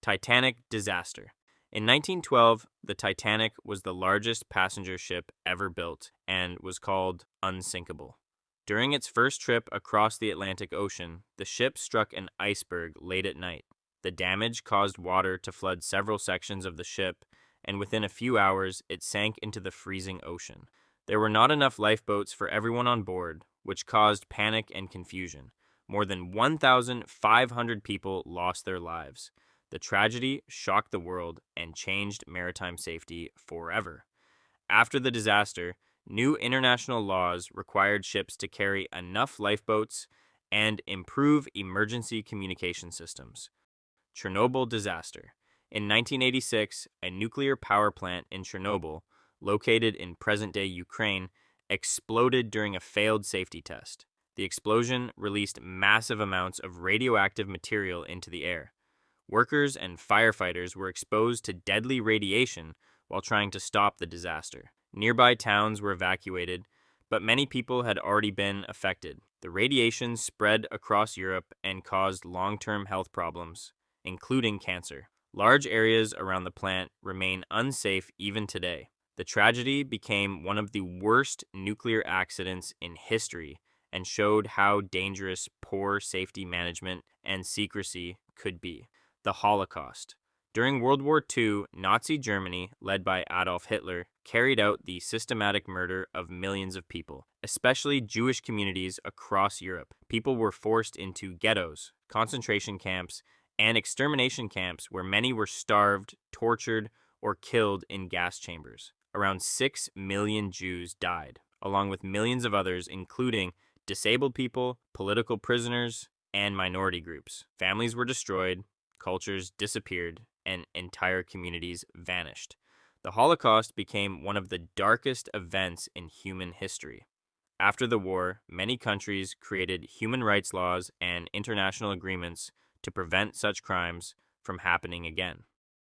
Titanic Disaster. In 1912, the Titanic was the largest passenger ship ever built and was called unsinkable. During its first trip across the Atlantic Ocean, the ship struck an iceberg late at night. The damage caused water to flood several sections of the ship, and within a few hours, it sank into the freezing ocean. There were not enough lifeboats for everyone on board, which caused panic and confusion. More than 1,500 people lost their lives. The tragedy shocked the world and changed maritime safety forever. After the disaster, new international laws required ships to carry enough lifeboats and improve emergency communication systems. Chernobyl Disaster. In 1986, a nuclear power plant in Chernobyl, located in present-day Ukraine, exploded during a failed safety test. The explosion released massive amounts of radioactive material into the air. Workers and firefighters were exposed to deadly radiation while trying to stop the disaster. Nearby towns were evacuated, but many people had already been affected. The radiation spread across Europe and caused long-term health problems, including cancer. Large areas around the plant remain unsafe even today. The tragedy became one of the worst nuclear accidents in history and showed how dangerous poor safety management and secrecy could be. The Holocaust. During World War II, Nazi Germany, led by Adolf Hitler, carried out the systematic murder of millions of people, especially Jewish communities across Europe. People were forced into ghettos, concentration camps, and extermination camps where many were starved, tortured, or killed in gas chambers. Around 6 million Jews died, along with millions of others, including disabled people, political prisoners, and minority groups. Families were destroyed, cultures disappeared, and entire communities vanished. The Holocaust became one of the darkest events in human history. After the war, many countries created human rights laws and international agreements to prevent such crimes from happening again.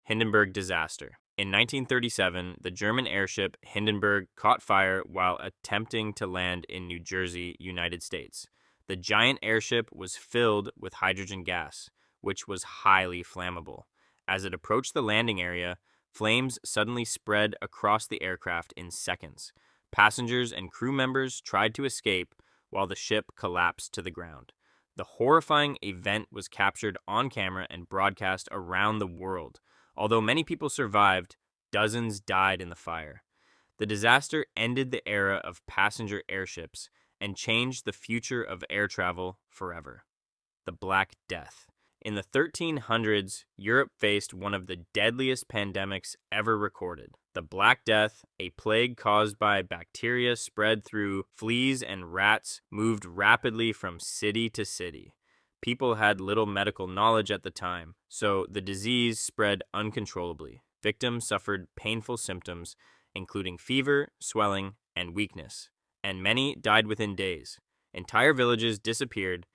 Hindenburg Disaster. In 1937, the German airship Hindenburg caught fire while attempting to land in New Jersey, United States. The giant airship was filled with hydrogen gas, which was highly flammable. As it approached the landing area, flames suddenly spread across the aircraft in seconds. Passengers and crew members tried to escape while the ship collapsed to the ground. The horrifying event was captured on camera and broadcast around the world. Although many people survived, dozens died in the fire. The disaster ended the era of passenger airships and changed the future of air travel forever. The Black Death. In the 1300s, Europe faced one of the deadliest pandemics ever recorded. The Black Death, a plague caused by bacteria spread through fleas and rats, moved rapidly from city to city. People had little medical knowledge at the time, so the disease spread uncontrollably. Victims suffered painful symptoms, including fever, swelling, and weakness, and many died within days. Entire villages disappeared,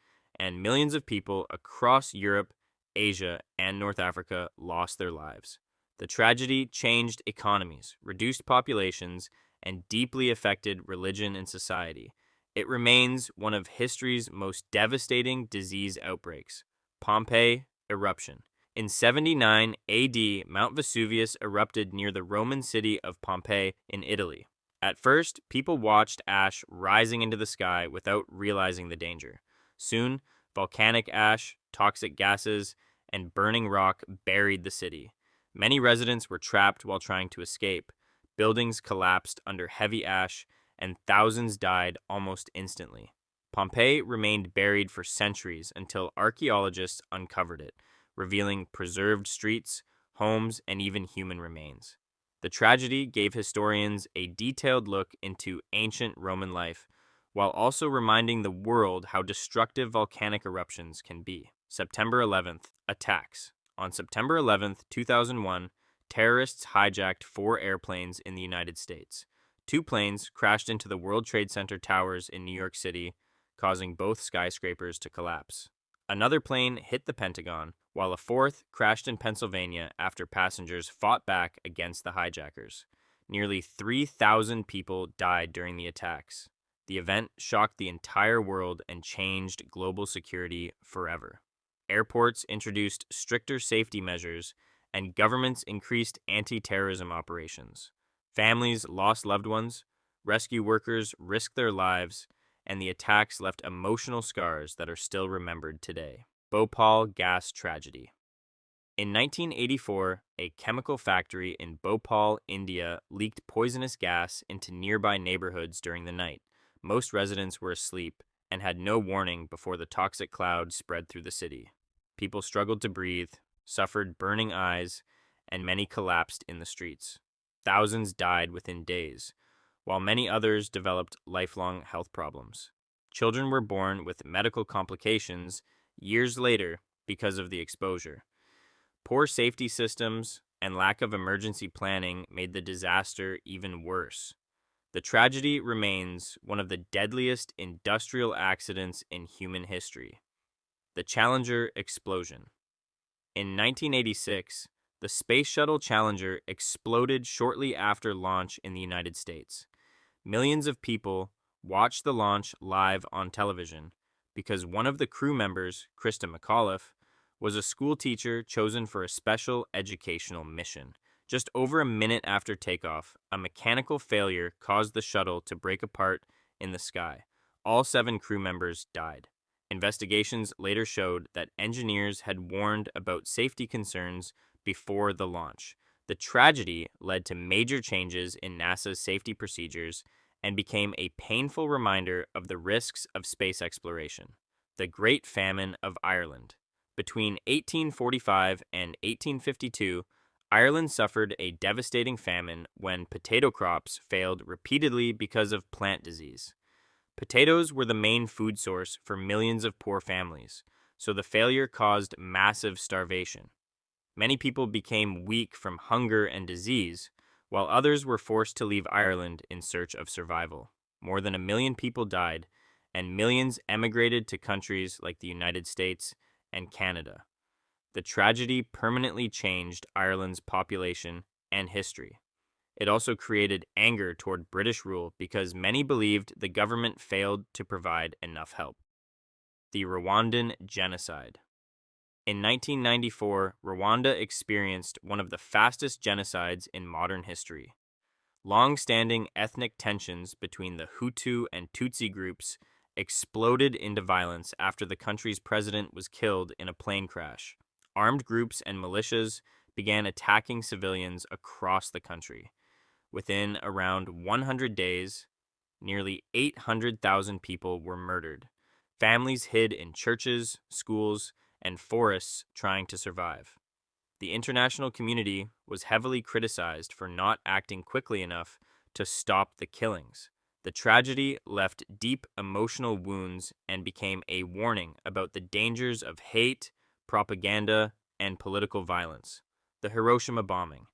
and millions of people across Europe, Asia, and North Africa lost their lives. The tragedy changed economies, reduced populations, and deeply affected religion and society. It remains one of history's most devastating disease outbreaks. Pompeii Eruption. In 79 AD, Mount Vesuvius erupted near the Roman city of Pompeii in Italy. At first, people watched ash rising into the sky without realizing the danger. Soon, volcanic ash, toxic gases, and burning rock buried the city. Many residents were trapped while trying to escape. Buildings collapsed under heavy ash, and thousands died almost instantly. Pompeii remained buried for centuries until archaeologists uncovered it, revealing preserved streets, homes, and even human remains. The tragedy gave historians a detailed look into ancient Roman life, while also reminding the world how destructive volcanic eruptions can be. September 11th, attacks. On September 11th, 2001, terrorists hijacked 4 airplanes in the United States. 2 planes crashed into the World Trade Center towers in New York City, causing both skyscrapers to collapse. Another plane hit the Pentagon, while a 4th crashed in Pennsylvania after passengers fought back against the hijackers. Nearly 3,000 people died during the attacks. The event shocked the entire world and changed global security forever. airports introduced stricter safety measures, and governments increased anti-terrorism operations. Families lost loved ones, rescue workers risked their lives, and the attacks left emotional scars that are still remembered today. Bhopal Gas Tragedy. In 1984, a chemical factory in Bhopal, India, leaked poisonous gas into nearby neighborhoods during the night. Most residents were asleep and had no warning before the toxic cloud spread through the city. People struggled to breathe, suffered burning eyes, and many collapsed in the streets. Thousands died within days, while many others developed lifelong health problems. Children were born with medical complications years later because of the exposure. Poor safety systems and lack of emergency planning made the disaster even worse. The tragedy remains one of the deadliest industrial accidents in human history. The Challenger explosion. In 1986, the Space Shuttle Challenger exploded shortly after launch in the United States. Millions of people watched the launch live on television because one of the crew members, Krista McAuliffe, was a school teacher chosen for a special educational mission. Just over a minute after takeoff, a mechanical failure caused the shuttle to break apart in the sky. All 7 crew members died. Investigations later showed that engineers had warned about safety concerns before the launch. The tragedy led to major changes in NASA's safety procedures and became a painful reminder of the risks of space exploration. The Great Famine of Ireland. Between 1845 and 1852, Ireland suffered a devastating famine when potato crops failed repeatedly because of plant disease. Potatoes were the main food source for millions of poor families, so the failure caused massive starvation. Many people became weak from hunger and disease, while others were forced to leave Ireland in search of survival. More than 1 million people died, and millions emigrated to countries like the United States and Canada. The tragedy permanently changed Ireland's population and history. It also created anger toward British rule because many believed the government failed to provide enough help. The Rwandan Genocide. In 1994, Rwanda experienced one of the fastest genocides in modern history. Long-standing ethnic tensions between the Hutu and Tutsi groups exploded into violence after the country's president was killed in a plane crash. Armed groups and militias began attacking civilians across the country. Within around 100 days, nearly 800,000 people were murdered. Families hid in churches, schools, and forests trying to survive. The international community was heavily criticized for not acting quickly enough to stop the killings. The tragedy left deep emotional wounds and became a warning about the dangers of hate, propaganda, and political violence. The Hiroshima Bombing.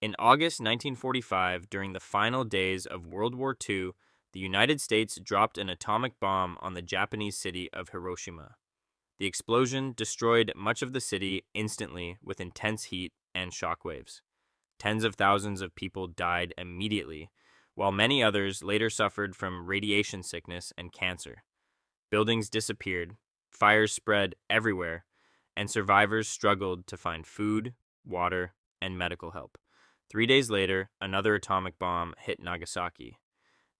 In August 1945, during the final days of World War II, the United States dropped an atomic bomb on the Japanese city of Hiroshima. The explosion destroyed much of the city instantly with intense heat and shockwaves. Tens of thousands of people died immediately, while many others later suffered from radiation sickness and cancer. Buildings disappeared, fires spread everywhere, and survivors struggled to find food, water, and medical help. 3 days later, another atomic bomb hit Nagasaki.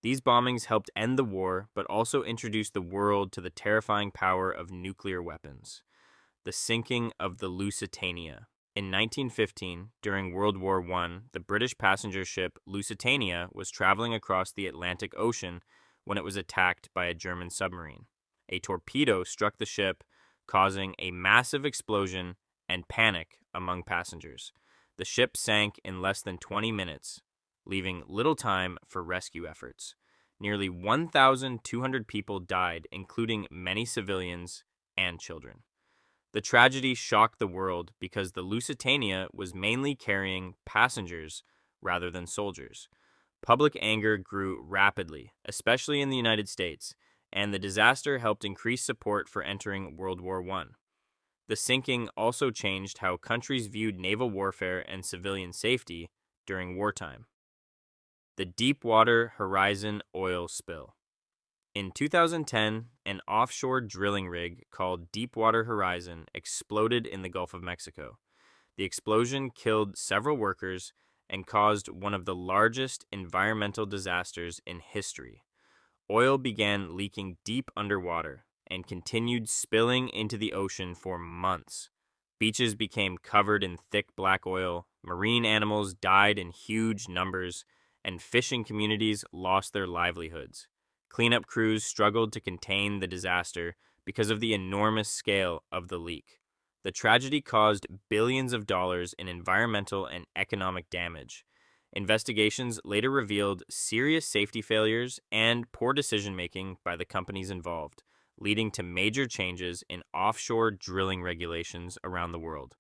These bombings helped end the war, but also introduced the world to the terrifying power of nuclear weapons. The Sinking of the Lusitania. In 1915, during World War I, the British passenger ship Lusitania was traveling across the Atlantic Ocean when it was attacked by a German submarine. A torpedo struck the ship, causing a massive explosion and panic among passengers. The ship sank in less than 20 minutes, leaving little time for rescue efforts. Nearly 1,200 people died, including many civilians and children. The tragedy shocked the world because the Lusitania was mainly carrying passengers rather than soldiers. Public anger grew rapidly, especially in the United States, and the disaster helped increase support for entering World War I. The sinking also changed how countries viewed naval warfare and civilian safety during wartime. The Deepwater Horizon oil spill. In 2010, an offshore drilling rig called Deepwater Horizon exploded in the Gulf of Mexico. The explosion killed several workers and caused one of the largest environmental disasters in history. Oil began leaking deep underwater and continued spilling into the ocean for months. Beaches became covered in thick black oil, marine animals died in huge numbers, and fishing communities lost their livelihoods. Cleanup crews struggled to contain the disaster because of the enormous scale of the leak. The tragedy caused billions of dollars in environmental and economic damage. Investigations later revealed serious safety failures and poor decision-making by the companies involved, leading to major changes in offshore drilling regulations around the world.